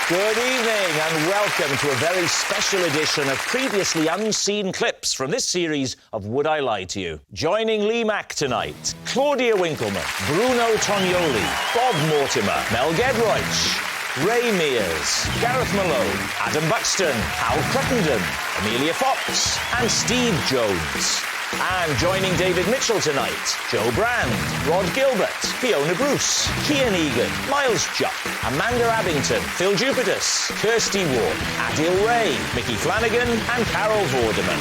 Good evening and welcome to a very special edition of previously unseen clips from this series of Would I Lie to You? Joining Lee Mack tonight, Claudia Winkleman, Bruno Tonioli, Bob Mortimer, Mel Gedroych, Ray Mears, Gareth Malone, Adam Buxton, Hal Cruttenden, Amelia Fox and Steve Jones. And joining David Mitchell tonight, Joe Brand, Rod Gilbert, Fiona Bruce, Kian Egan, Miles Jupp, Amanda Abington, Phil Jupitus, Kirsty Ward, Adil Ray, Mickey Flanagan and Carol Vorderman.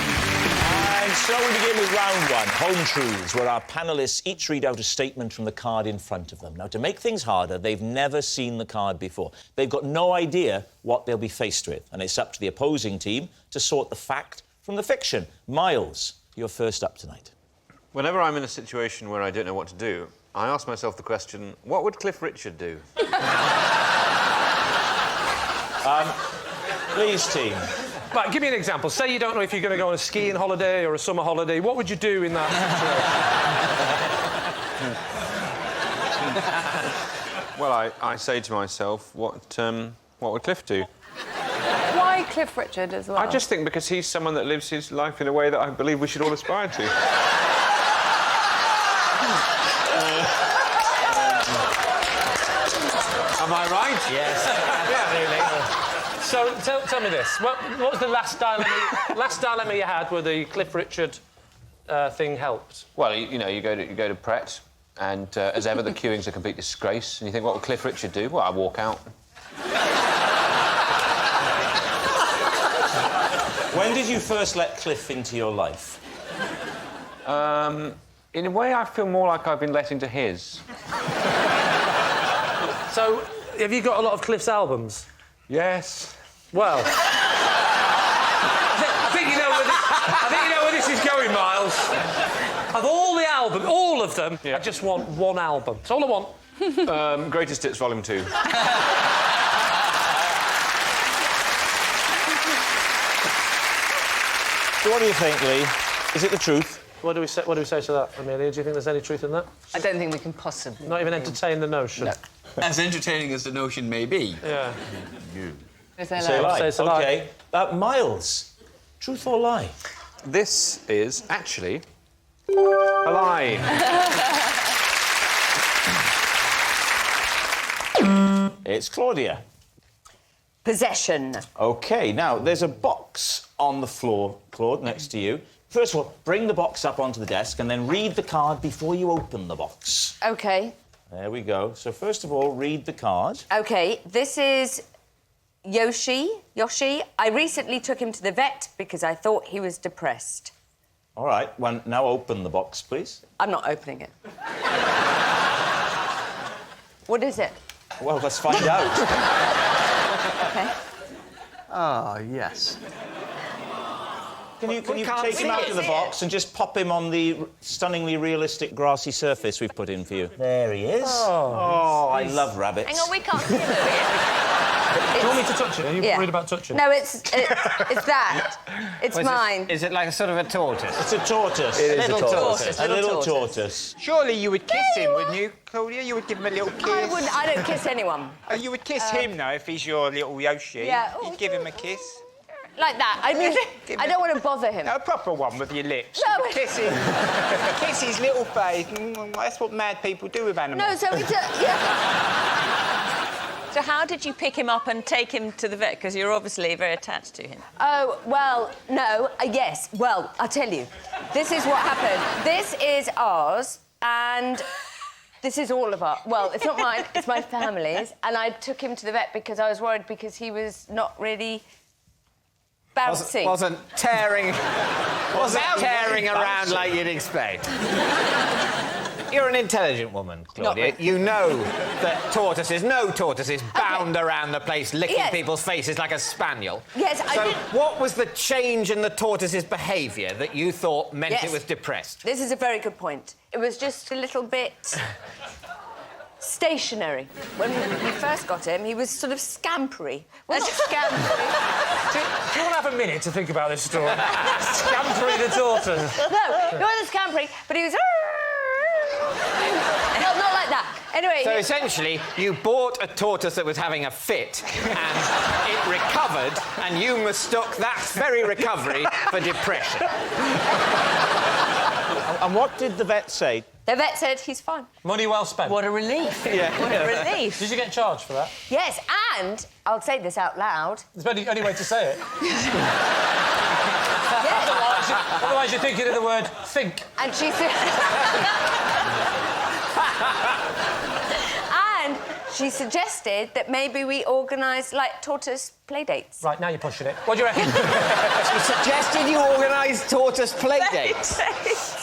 And so we begin with round one, Home Truths, where our panellists each read out a statement from the card in front of them. Now, to make things harder, they've never seen the card before. They've got no idea what they'll be faced with, and it's up to the opposing team to sort the fact from the fiction. Miles, you're first up tonight. Whenever I'm in a situation where I don't know what to do, I ask myself the question, what would Cliff Richard do? Lee's team. Right, give me an example. Say you don't know if you're going to go on a skiing holiday or a summer holiday. What would you do in that situation? Well, I say to myself, what would Cliff do? Why Cliff Richard as well? I just think because he's someone that lives his life in a way that I believe we should all aspire to. Am I right? Yes, absolutely. So, tell me this. What was the last dilemma you had where the Cliff Richard thing helped? Well, you go to Pret, and as ever, the queuing's a complete disgrace. And you think, what would Cliff Richard do? Well, I walk out. When did you first let Cliff into your life? In a way, I feel more like I've been let into his. So, have you got a lot of Cliff's albums? Yes. Well... I think you know where this is going, Miles. Of all the albums, all of them, yeah. I just want one album. That's all I want. Greatest Hits Volume 2. So what do you think, Lee? Is it the truth? What do we say to that, Amelia? Do you think there's any truth in that? I don't think we can possibly... Not even entertain the notion? No. As entertaining as the notion may be. Yeah. Say lie. Say lie. OK. Miles, truth or lie? This is actually a lie. It's Claudia. Possession. OK, now, there's a box on the floor, Claude, next to you. First of all, bring the box up onto the desk and then read the card before you open the box. OK. There we go. So, first of all, read the card. OK, this is Yoshi. I recently took him to the vet because I thought he was depressed. All right, well, now open the box, please. I'm not opening it. What is it? Well, let's find out. OK. Ah, yes. Can you take him out of the box and just pop him on the stunningly realistic grassy surface we've put in for you? There he is. Oh, I love rabbits. Hang on, we can't see it. Do you want me to touch it? Are you worried about touching it? No, it's that. It's mine. Is it like a sort of a tortoise? It's a tortoise. It is a tortoise. A little tortoise. Surely you would kiss him, wouldn't you, Claudia? You would give him a little kiss. I don't kiss anyone. You would kiss him, though, if he's your little Yoshi. Yeah. You'd give him a kiss. Like that. I mean, I don't want to bother him. No, a proper one with your lips. No. Kiss him. Kiss his little face. That's what mad people do with animals. No, so it's So how did you pick him up and take him to the vet? Because you're obviously very attached to him. Oh, well, no, yes. Well, I'll tell you. This is what happened. This is ours, and this is all of our... Well, it's not mine, it's my family's, and I took him to the vet because I was worried because he was not really bouncing. Wasn't tearing around like you'd expect. You're an intelligent woman, Claudia. You know that no tortoises bound around the place licking people's faces like a spaniel. Yes, so I did... what was the change in the tortoise's behaviour that you thought meant it was depressed? This is a very good point. It was just a little bit... stationary. When we first got him, he was sort of scampery. Well, not scampery. Do you want to have a minute to think about this story? Scampery the tortoise. No, he wasn't scampery, but he was... Not like that. Anyway... So essentially, you bought a tortoise that was having a fit, and it recovered, and you mistook that very recovery for depression. And what did the vet say? The vet said he's fine. Money well spent. What a relief. What a relief. Did you get charged for that? Yes, and I'll say this out loud. There's only way to say it. Yes. Otherwise, you're thinking of the word think. And she said... and she suggested that maybe we organise, like, tortoise playdates. Right, now you're pushing it. What do you reckon? She suggested you organise tortoise play dates.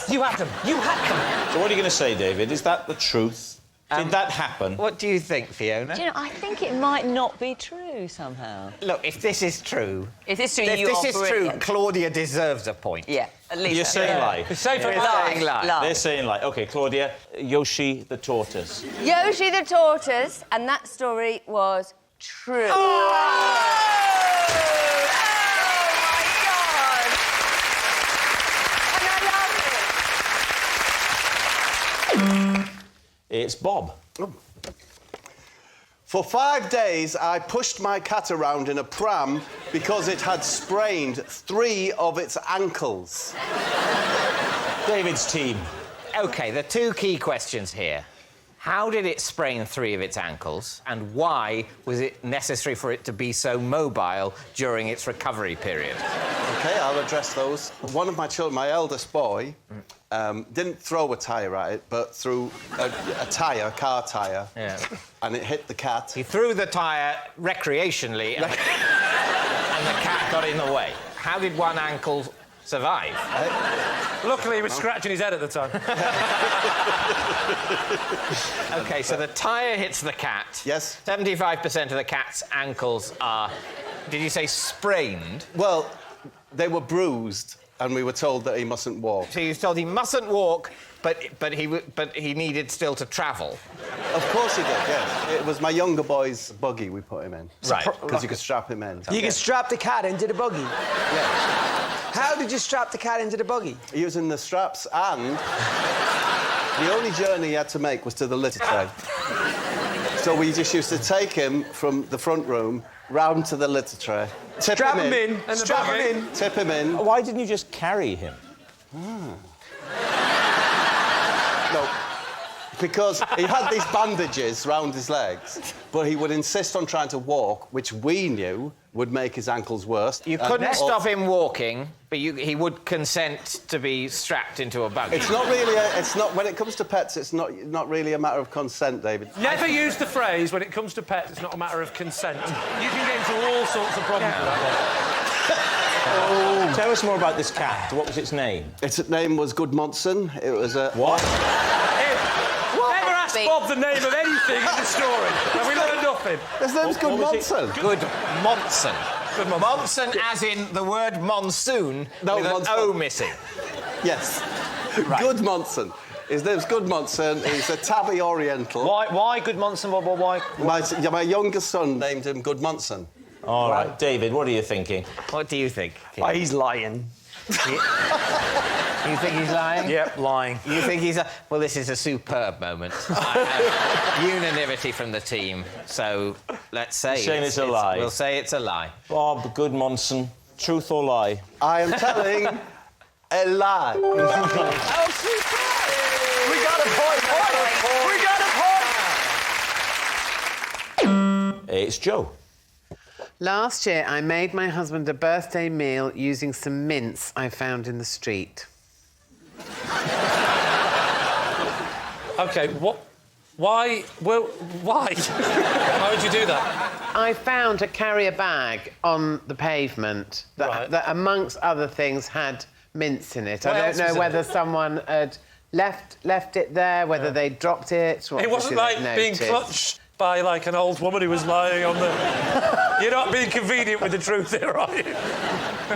You had them. You had them. So what are you going to say, David? Is that the truth? Did that happen? What do you think, Fiona? Do you know, I think it might not be true somehow. Look, if this is true... If this is true, If this is true, Claudia deserves a point. Yeah, at least. You're saying lie. It's safe You're at last. saying lie. They're saying lie. OK, Claudia, Yoshi the tortoise. Yoshi the tortoise, and that story was true. It's Bob. For 5 days, I pushed my cat around in a pram because it had sprained 3 of its ankles. David's team. OK, the two key questions here. How did it sprain 3 of its ankles, and why was it necessary for it to be so mobile during its recovery period? OK, I'll address those. One of my children, my eldest boy, didn't throw a tyre at it, but threw a car tyre, and it hit the cat. He threw the tyre recreationally, and the cat got in the way. How did one ankle survive? Luckily, he was scratching his head at the time. OK, so the tyre hits the cat. Yes. 75% of the cat's ankles are, did you say sprained? Well, they were bruised, and we were told that he mustn't walk. So you were told he mustn't walk, but he needed still to travel. Of course he did, yes. It was my younger boy's buggy we put him in. Right. Because you could strap him in. You could strap the cat into the buggy. Yeah. How did you strap the cat into the buggy? Using the straps, and the only journey he had to make was to the litter tray. So we just used to take him from the front room round to the litter tray. Strap him in. Strap him in. Tip him in. Why didn't you just carry him? No, because he had these bandages round his legs, but he would insist on trying to walk, which we knew would make his ankles worse. You couldn't stop him walking, but he would consent to be strapped into a buggy. It's not really when it comes to pets, it's not really a matter of consent, David. Never use the phrase, when it comes to pets, it's not a matter of consent. You can get into all sorts of problems with that one. Tell us more about this cat. What was its name? Its name was Goodmonson. It was a... What? Never ask Bob the name of anything in the story, and we learn nothing. His name's Goodmonson. Goodmonson. Monson, as in the word monsoon, No, with an O missing. Yes. Goodmonson. His name's Goodmonson. He's a tabby oriental. Why Goodmonson? Why? My youngest son named him Goodmonson. All right, David, what are you thinking? What do you think? He's lying. You think he's lying? Yep, lying. You think he's a... Well, this is a superb moment. I have unanimity from the team, so let's say... You're saying it's a lie. We'll say it's a lie. Bob Goodmonson, truth or lie? I am telling a lie. Oh, superb! We got a point! It's Joe. Last year, I made my husband a birthday meal using some mince I found in the street. OK, what... Why? Well, why? Why would you do that? I found a carrier bag on the pavement that amongst other things, had mince in it. What I else don't was know in whether it? someone had left it there, whether they dropped it. It wasn't like being clutched by, like, an old woman who was lying on the... You're not being convenient with the truth here, are you?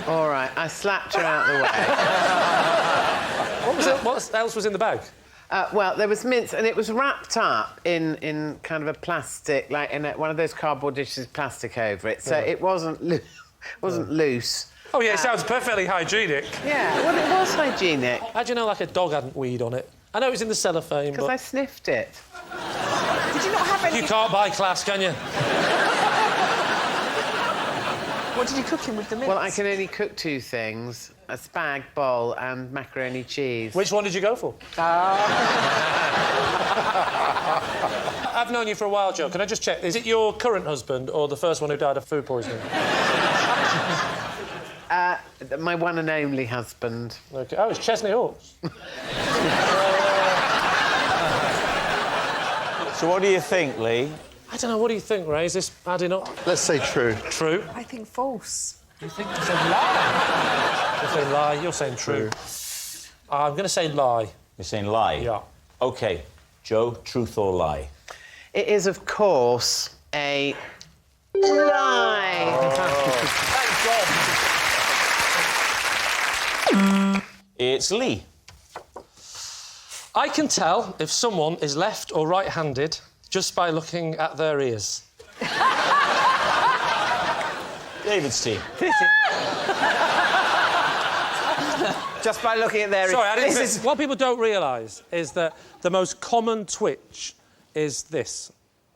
All right, I slapped her out the way. What else was in the bag? Well, there was mince, and it was wrapped up in kind of a plastic, like in one of those cardboard dishes, plastic over it, so it wasn't loose. Oh, yeah, it sounds perfectly hygienic. Yeah, well, it was hygienic. How do you know, like, a dog hadn't weed on it? I know it was in the cellophane, Because but... I sniffed it. Did you not have any... You can't buy class, can you? What did you cook him with the mince? Well, I can only cook 2 things. A spag bowl and macaroni cheese. Which one did you go for? I've known you for a while, Joe. Can I just check? Is it your current husband or the first one who died of food poisoning? My one and only husband. OK. Oh, it's Chesney Hawkes. So what do you think, Lee? I don't know. What do you think, Ray? Is this adding up? Let's say true. True. I think false. You think you're saying lie? You're saying lie. You're saying true. I'm going to say lie. You're saying lie? Yeah. OK. Joe, truth or lie? It is, of course, a lie. Thank God. It's Lee. I can tell if someone is left or right-handed just by looking at their ears. David's team. Just by looking at their... Sorry, I didn't... What people don't realise is that the most common twitch is this.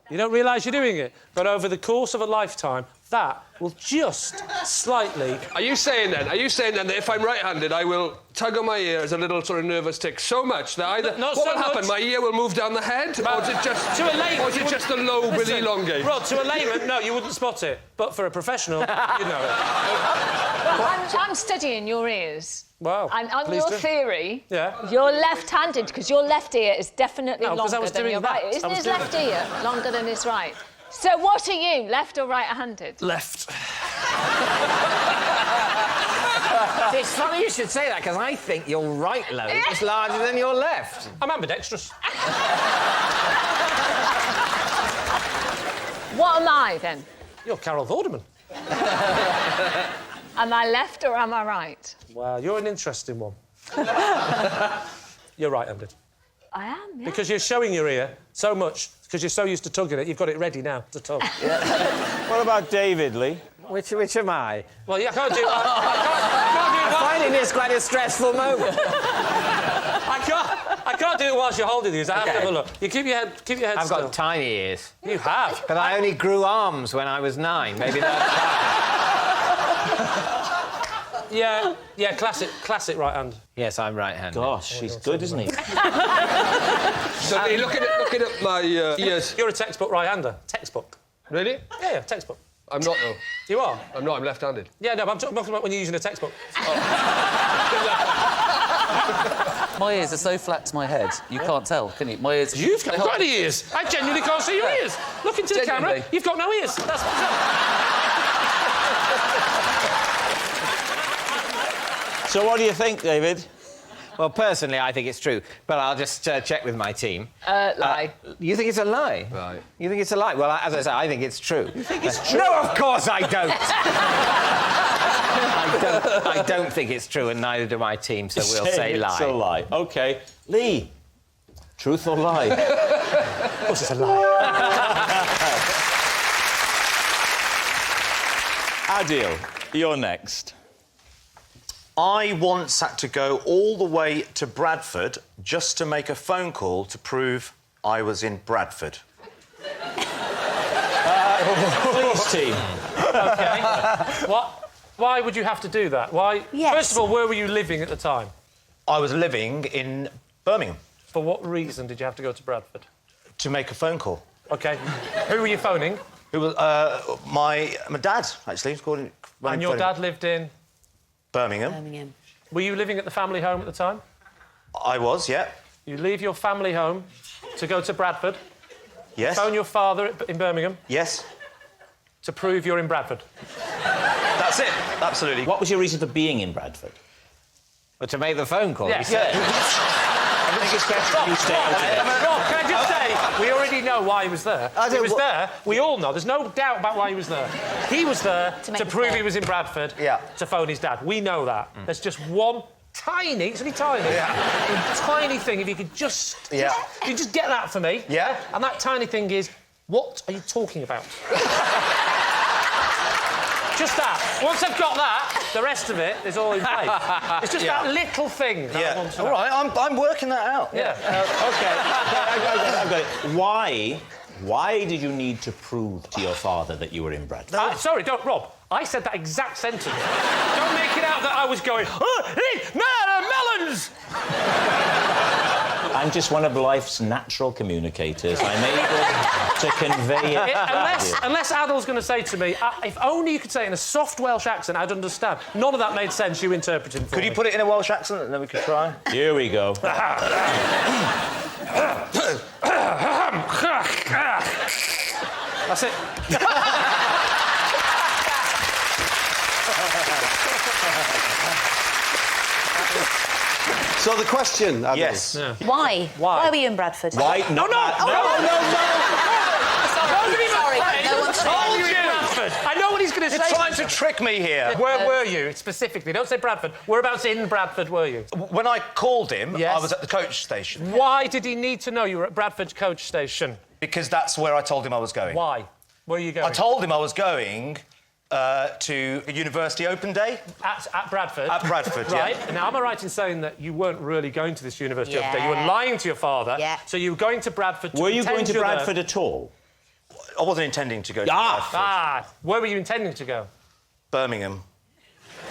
You don't realise you're doing it, but over the course of a lifetime, that will just slightly... Are you saying then that if I'm right-handed, I will tug on my ear as a little sort of nervous tick so much that either... Not what so will happen? much. My ear will move down the head? Or is it just... To a layman... Or is it just the lobe will elongate? Rod, to a layman, no, you wouldn't spot it. But for a professional, you'd know it. I'm studying your ears. Wow. And on Please your do. theory, Yeah. you're left-handed because your left ear is definitely No, 'cause I longer was than doing your that. right. I Isn't was his doing left ear longer than his right? So what are you, left or right-handed? Left. It's funny you should say that, because I think your right lobe is larger than your left. I'm ambidextrous. What am I, then? You're Carol Vorderman. Am I left or am I right? Wow, you're an interesting one. You're right-handed. I am, yeah. Because you're showing your ear so much, because you're so used to tugging it, you've got it ready now to tug. What about David, Lee? Which am I? Well, yeah, I can't do it. I can't do it while... Finding this quite a stressful moment. I can't do it whilst you're holding these. I have to have a look. You keep your head I've still. got tiny ears. You have. But I only grew arms when I was 9. Maybe that's Yeah, classic right hand. Yes, I'm right-handed. Gosh, he's good, isn't he? So you're looking at my ears. You're a textbook right-hander. Textbook. Really? Yeah, textbook. I'm not, though. You are? I'm not, I'm left-handed. Yeah, no, but I'm talking about when you're using a textbook. My ears are so flat to my head, you can't tell, can you? My ears... You've got any ears. I genuinely can't see your ears. Look into the camera. Genuinely. You've got no ears. That's So what do you think, David? Well, personally, I think it's true, but I'll just check with my team. Lie. You think it's a lie? Right. You think it's a lie? Well, as I say, I think it's true. You think it's true? No, of course I don't! I don't think it's true, and neither do my team, so we'll say lie. It's a lie. OK. Lee, truth or lie? Of course it's a lie. Adil, you're next. I once had to go all the way to Bradford just to make a phone call to prove I was in Bradford. Lee's team. OK. What? Why would you have to do that? Why? Yes. First of all, where were you living at the time? I was living in Birmingham For what reason did you have to go to Bradford? to make a phone call. OK. Who were you phoning? It was my dad, actually. He was calling. And your dad lived in? Birmingham. Were you living at the family home at the time? I was, yeah. You leave your family home to go to Bradford, Yes. phone your father in Birmingham Yes. to prove you're in Bradford. That's it. Absolutely. What was your reason for being in Bradford? Well, to make the phone call. Yes. I think it's better you stay out of it. Rob, can I just say, we already know why he was there. He was there, we all know, there's no doubt about why he was there. He was there to prove he was in Bradford, to phone his dad. We know that. There's just one tiny, it's only tiny, tiny thing, if you could just you just get that for me. Yeah. And that tiny thing is, what are you talking about? Just that. Once I've got that, The rest of it is all in place. It's just that little thing. That I want to know. All right, I'm working that out. Yeah. I've got it. Why did you need to prove to your father that you were in Bradford? Sorry, don't, Rob. I said that exact sentence. Don't make it out that I was going, melons! I'm just one of life's natural communicators. I'm able to convey it. Unless Adil's going to say to me, if only you could say it in a soft Welsh accent, I'd understand. None of that made sense, you interpreting for Could me. you put it in a Welsh accent and then we could try? Here we go. That's it. So the question, Adil. Yes. Yeah. Why? Why were you in Bradford? Why? No. Sorry, no one's told you Bradford. I know what he's going to say. You're trying to trick me here. Where were you, specifically? Don't say Bradford. Whereabouts in Bradford were you? When I called him, Yes. I was at the coach station. Why did he need to know you were at Bradford's coach station? Because that's where I told him I was going. Why? Where are you going? I told him I was going to a university open day. At Bradford? At Bradford, Right. yeah. Now, am I right in saying that you weren't really going to this university open day? Yeah. You were lying to your father. Yeah. So you were going to Bradford to Were you going pretend to you're there. Bradford at all? I wasn't intending to go to Bradford. Where were you intending to go? Birmingham.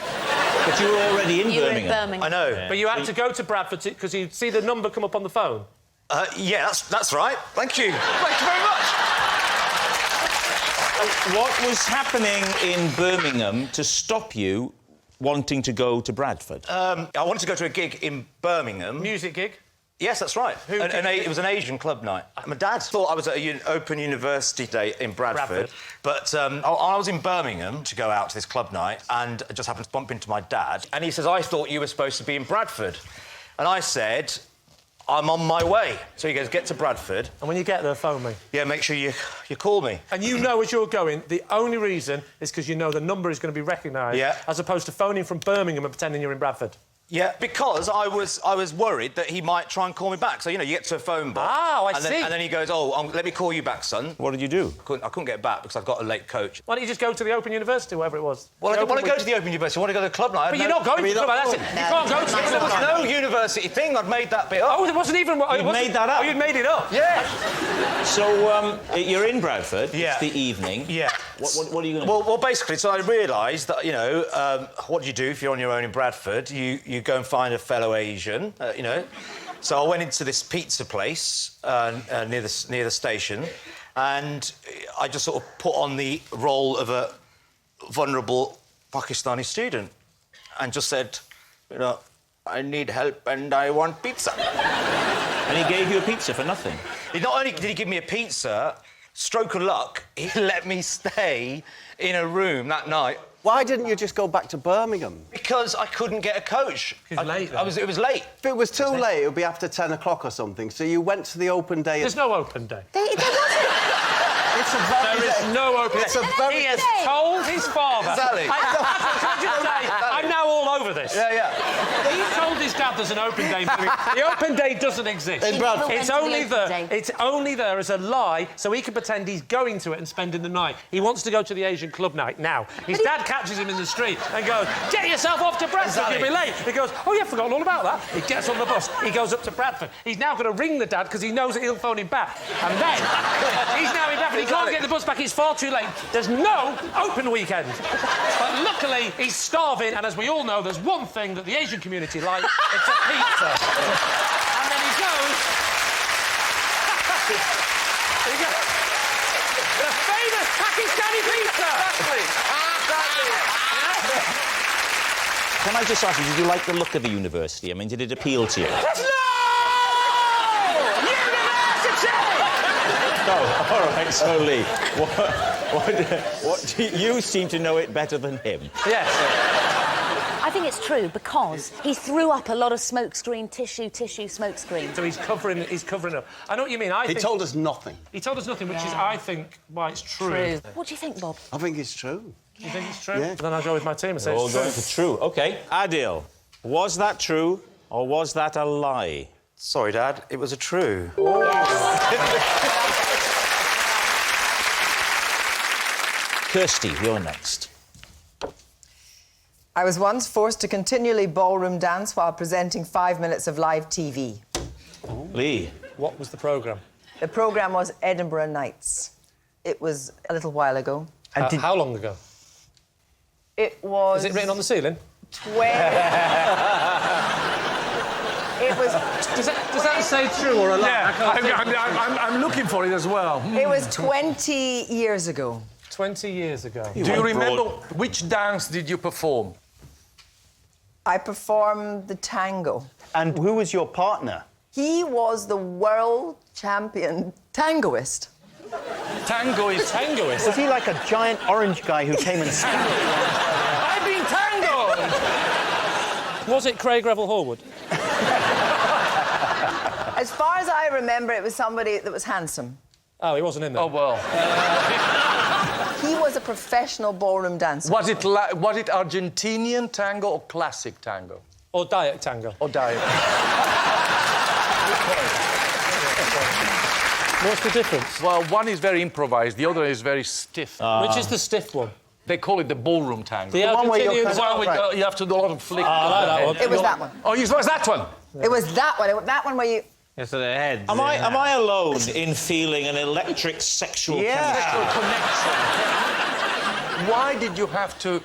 But you were already in You were in Birmingham. Birmingham. I know. Yeah. But you had to go to Bradford because you'd see the number come up on the phone. Yeah, that's right. Thank you. Thank you very much. What was happening in Birmingham to stop you wanting to go to Bradford? I wanted to go to a gig in Birmingham. Music gig? Yes, that's right. It was an Asian club night. My dad thought I was at an open university day in Bradford. But I was in Birmingham to go out to this club night and I just happened to bump into my dad. And he says, I thought you were supposed to be in Bradford. And I said, I'm on my way. So he goes, get to Bradford. And when you get there, phone me. Yeah, make sure you call me. And you know as you're going, the only reason is because you know the number is going to be recognised. Yeah. As opposed to phoning from Birmingham and pretending you're in Bradford. Yeah, because I was worried that he might try and call me back. So, you know, you get to a phone box. Oh, I and see. And then he goes, let me call you back, son. What did you do? I couldn't get back because I've got a late coach. Why don't you just go to the Open University, whatever it was? Well, I didn't want to go to the Open University. I want to go to the club night. But you're not going to the club night, that's it. You can't go to the There was no university thing. I'd made that bit up. Oh, it wasn't even... You made that up? Oh, you'd made it up? Yeah. So, you're in Bradford. Yeah. It's the evening. Yeah. What are you going to do? Well, basically, so I realised that, you know, what do you do if you're on your own in Bradford? You go and find a fellow Asian, you know. So I went into this pizza place near the station and I just sort of put on the role of a vulnerable Pakistani student and just said, you know, I need help and I want pizza. And he gave you a pizza for nothing? Not only did he give me a pizza, stroke of luck, he let me stay in a room that night. Why didn't you just go back to Birmingham? Because I couldn't get a coach. It was late. It was late. If it was too late, it would be after 10 o'clock or something, so you went to the open day... There's no open day. There wasn't. It's a very... There is no open day. It's a very... He has told his father... Sally. I'm now all over this. Yeah. He told his dad there's an open day. The open day doesn't exist. In Bradford. It's only there. It's only there as a lie, so he can pretend he's going to it and spending the night. He wants to go to the Asian club night now. His dad catches him in the street and goes, "Get yourself off to Bradford. You'll be late." He goes, "Oh yeah, forgotten all about that." He gets on the bus. He goes up to Bradford. He's now going to ring the dad because he knows that he'll phone him back. And then he's now in Bradford. He can't get the bus back. It's far too late. There's no open weekend. But luckily, he's starving, and as we all know, there's one thing that the Asian community like. It's a pizza. And then he goes... The famous Pakistani pizza! Can I just ask you, did you like the look of the university? I mean, did it appeal to you? University! Oh, all right, so Lee, what do you seem to know it better than him? Yes. I think it's true because he threw up a lot of smokescreen tissue, smokescreen. So he's covering up. I know what you mean. He told us nothing. He told us nothing, which is, I think, why it's true. What do you think, Bob? I think it's true. You think it's true? Yeah. Then I'll go with my team and say We're all it's going true. for true. OK. Adil, was that true or was that a lie? Sorry, Dad, it was a true. Kirsty, you're next. I was once forced to continually ballroom dance while presenting 5 minutes of live TV. Lee. What was the programme? The programme was Edinburgh Nights. It was a little while ago. How long ago? It was... Is it written on the ceiling? It was... Does that say true or a lie? Yeah, I'm looking for it as well. It was 20 years ago. 20 years ago. Do you remember which dance did you perform? I performed the tango. And who was your partner? He was the world champion tangoist. Tangoist? Was he like a giant orange guy who came and stabbed you? I've been tangoed! Was it Craig Revel Horwood? As far as I remember, it was somebody that was handsome. Oh, he wasn't in there? Oh, well. He was a professional ballroom dancer. Was it Argentinian tango or classic tango? Or diet tango? Or diet. What's the difference? Well, one is very improvised, the other is very stiff. Which is the stiff one? They call it the ballroom tango. The one where you have to do a lot of flick. I like that one. It was that one. Oh, it was that one? It was that one. That one where you... Yes, so the head. Am I alone in feeling an electric sexual connection? Why did you have to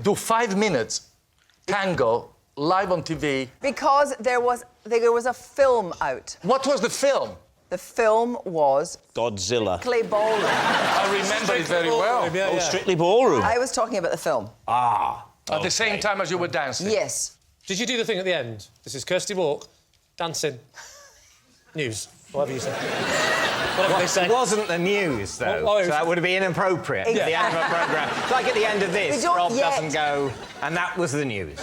do 5 minutes tango live on TV? Because there was a film out. What was the film? The film was... Godzilla. Strictly Ballroom. I remember it very well. Oh, Strictly Ballroom. I was talking about the film. At the same time as you were dancing? Yes. Did you do the thing at the end? This is Kirsty Walk, dancing, news, whatever you say. Whatever they say. It wasn't the news, though, Oh, so that would be inappropriate at the end of a programme. It's like at the end of this, Rob doesn't go, and that was the news.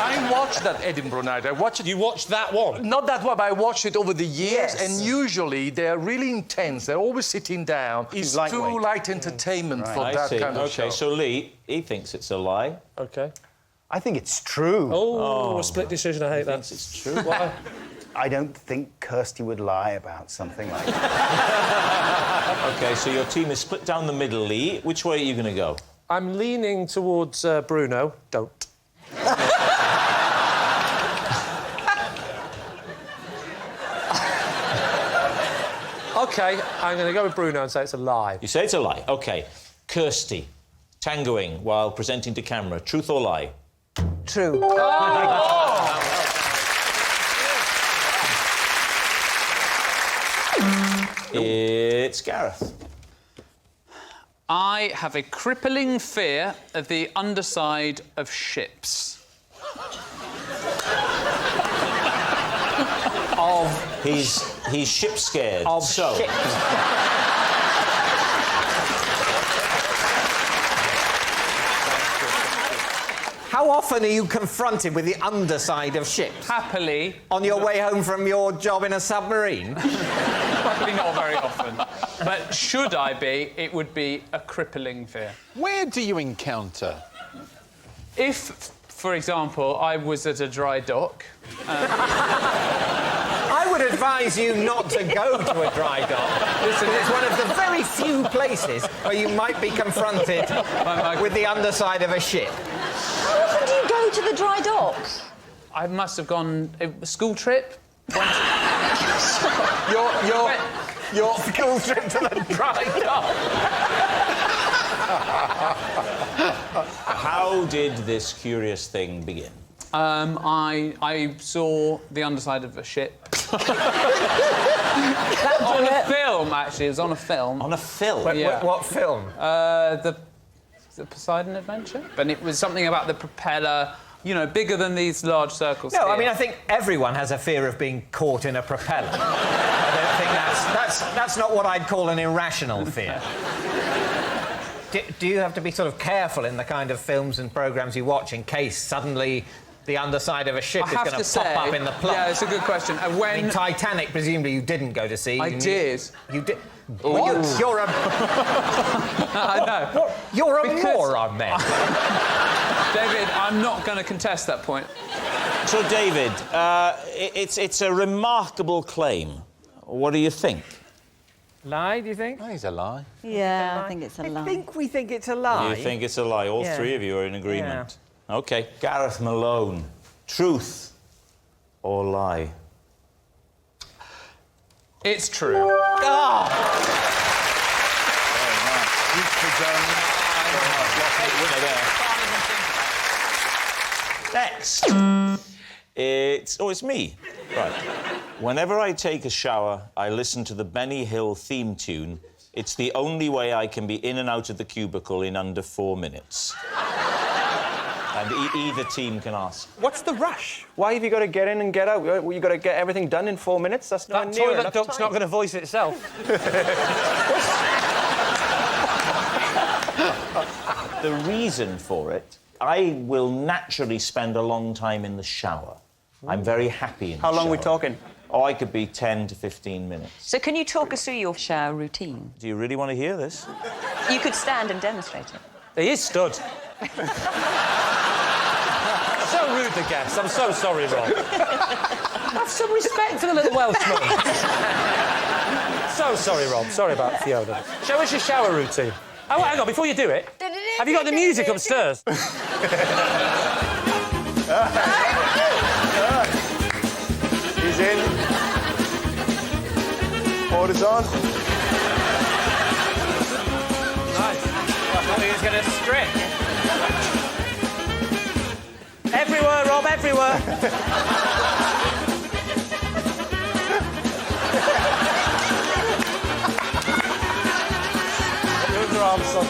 I watched that Edinburgh Night. I watched it. You watched that one? Not that one, but I watched it over the years, Yes. and usually they're really intense. They're always sitting down. It's too light entertainment for that kind of show. OK, so Lee, he thinks it's a lie. OK. I think it's true. Oh, a split decision, I hate that. Thinks it's true. Why? I don't think Kirsty would lie about something like that. OK, so your team is split down the middle, Lee. Which way are you going to go? I'm leaning towards Bruno. Don't. OK, I'm going to go with Bruno and say it's a lie. You say it's a lie. OK. Kirsty, tangoing while presenting to camera. Truth or lie? True. It's Gareth. I have a crippling fear of the underside of ships. He's ship scared. Of ships. How often are you confronted with the underside of ships? Happily. On your way home from your job in a submarine? Probably not very often. But should I be, it would be a crippling fear. Where do you encounter? If, for example, I was at a dry dock... I would advise you not to go to a dry dock. Listen, it's one of the very few places where you might be confronted with the underside of a ship. How often do you go to the dry dock? I must have gone... a school trip? Your school trip to the dry dock. How did this curious thing begin? I saw the underside of a ship. On a film, actually. It was on a film. On a film? What film? The Poseidon Adventure. And it was something about the propeller, you know, bigger than these large circles. No, here. I mean, I think everyone has a fear of being caught in a propeller. I don't think that's not what I'd call an irrational fear. Do you have to be sort of careful in the kind of films and programmes you watch in case suddenly the underside of a ship is going to pop up in the plot? Yeah, it's a good question. I mean, Titanic, presumably you didn't go to see. I did. You did? What? You're a... I know. What? You're a moron, then. David, I'm not going to contest that point. So, David, it's a remarkable claim. What do you think? Lie, do you think? I think it's a lie. Yeah, I think it's a lie. I think we think it's a lie. You think it's a lie? All three of you are in agreement. Yeah. OK. Gareth Malone. Truth or lie? It's true. Oh! Next. It's me. Right. Whenever I take a shower, I listen to the Benny Hill theme tune. It's the only way I can be in and out of the cubicle in under 4 minutes. And either team can ask. What's the rush? Why have you got to get in and get out? You've got to get everything done in 4 minutes? That's not near enough time. That toilet duct's not going to voice itself. The reason for it, I will naturally spend a long time in the shower. I'm very happy in the shower. How long are we talking? Oh, I could be 10 to 15 minutes. So can you talk us through your shower routine? Do you really want to hear this? You could stand and demonstrate it. He is stood. So rude, the guest. I'm so sorry, Rob. Have some respect for the little Welshman. So sorry, Rob. Sorry about Fiona. Show us your shower routine. Oh, hang on, before you do it, have you got the music upstairs? He's in. Orders on. Nice. I thought he was going to strip. Everywhere, Rob, everywhere. Move your arms, son.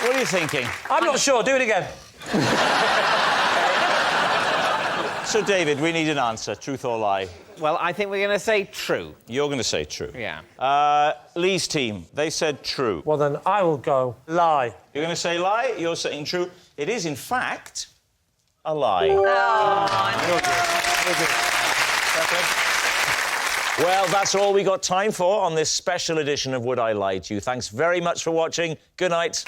What are you thinking? I'm not sure. Do it again. So, David, we need an answer. Truth or lie? Well, I think we're going to say true. You're going to say true? Yeah. Lee's team, they said true. Well, then I will go lie. You're going to say lie? You're saying true. It is, in fact, a lie. Well, that's all we got time for on this special edition of Would I Lie to You. Thanks very much for watching. Good night.